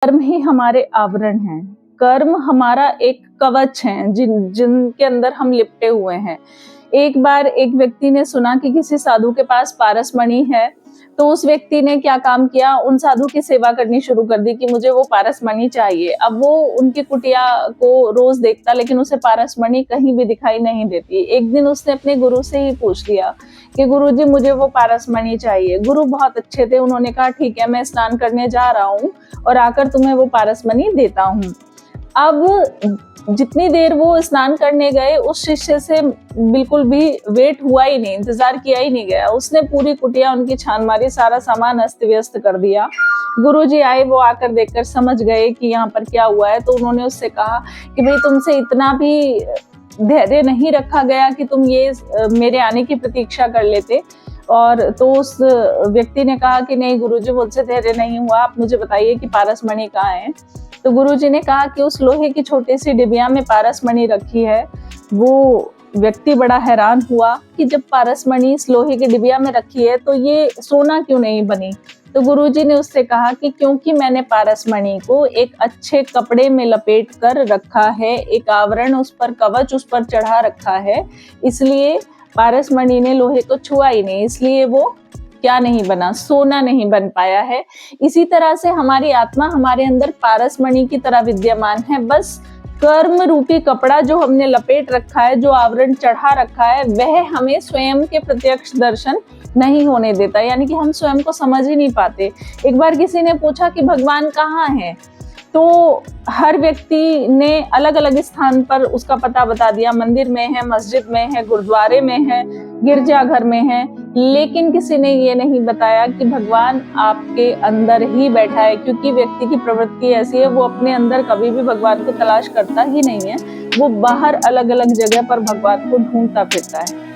कर्म ही हमारे आवरण हैं। कर्म हमारा एक कवच है जिनके अंदर हम लिपटे हुए हैं। एक बार एक व्यक्ति ने सुना कि किसी साधु के पास पारसमणि है, तो उस व्यक्ति ने क्या काम किया, उन साधु की सेवा करनी शुरू कर दी कि मुझे वो पारसमणि चाहिए। अब वो उनकी कुटिया को रोज देखता, लेकिन उसे पारसमणि कहीं भी दिखाई नहीं देती। एक दिन उसने अपने गुरु से ही पूछ लिया कि गुरुजी मुझे वो पारसमणि चाहिए। गुरु बहुत अच्छे थे, उन्होंने कहा ठीक है, मैं स्नान करने जा रहा हूँ और आकर तुम्हें वो पारसमणि देता हूँ। अब जितनी देर वो स्नान करने गए, उस शिष्य से बिल्कुल भी वेट हुआ ही नहीं, इंतजार किया ही नहीं गया। उसने पूरी कुटिया उनकी छान मारी, सारा सामान अस्त व्यस्त कर दिया। गुरुजी आए, वो आकर देखकर समझ गए कि यहाँ पर क्या हुआ है। तो उन्होंने उससे कहा कि भाई तुमसे इतना भी धैर्य नहीं रखा गया कि तुम ये मेरे आने की प्रतीक्षा कर लेते। और तो उस व्यक्ति ने कहा कि नहीं गुरुजी, मुझसे धैर्य नहीं हुआ, आप मुझे बताइए कि पारसमणि कहाँ है। तो गुरुजी ने कहा कि उस लोहे की छोटी सी डिबिया में पारसमणि रखी है। वो व्यक्ति बड़ा हैरान हुआ कि जब पारसमणि इस लोहे की डिबिया में रखी है तो ये सोना क्यों नहीं बनी। तो गुरुजी ने उससे कहा कि क्योंकि मैंने पारसमणि को एक अच्छे कपड़े में लपेट कर रखा है, एक आवरण उस पर, कवच उस पर चढ़ा रखा है, इसलिए पारसमणि ने लोहे को छुआ ही नहीं, इसलिए वो क्या नहीं बना, सोना नहीं बन पाया है। इसी तरह से हमारी आत्मा हमारे अंदर पारसमणि की तरह विद्यमान है। बस कर्म रूपी कपड़ा जो हमने लपेट रखा है, जो आवरण चढ़ा रखा है, वह हमें स्वयं के प्रत्यक्ष दर्शन नहीं होने देता, यानी कि हम स्वयं को समझ ही नहीं पाते। एक बार किसी ने पूछा कि भगवान कहाँ है, तो हर व्यक्ति ने अलग अलग स्थान पर उसका पता बता दिया। मंदिर में है, मस्जिद में है, गुरुद्वारे में है, गिरजाघर में है, लेकिन किसी ने ये नहीं बताया कि भगवान आपके अंदर ही बैठा है। क्योंकि व्यक्ति की प्रवृत्ति ऐसी है, वो अपने अंदर कभी भी भगवान को तलाश करता ही नहीं है, वो बाहर अलग अलग जगह पर भगवान को ढूंढता फिरता है।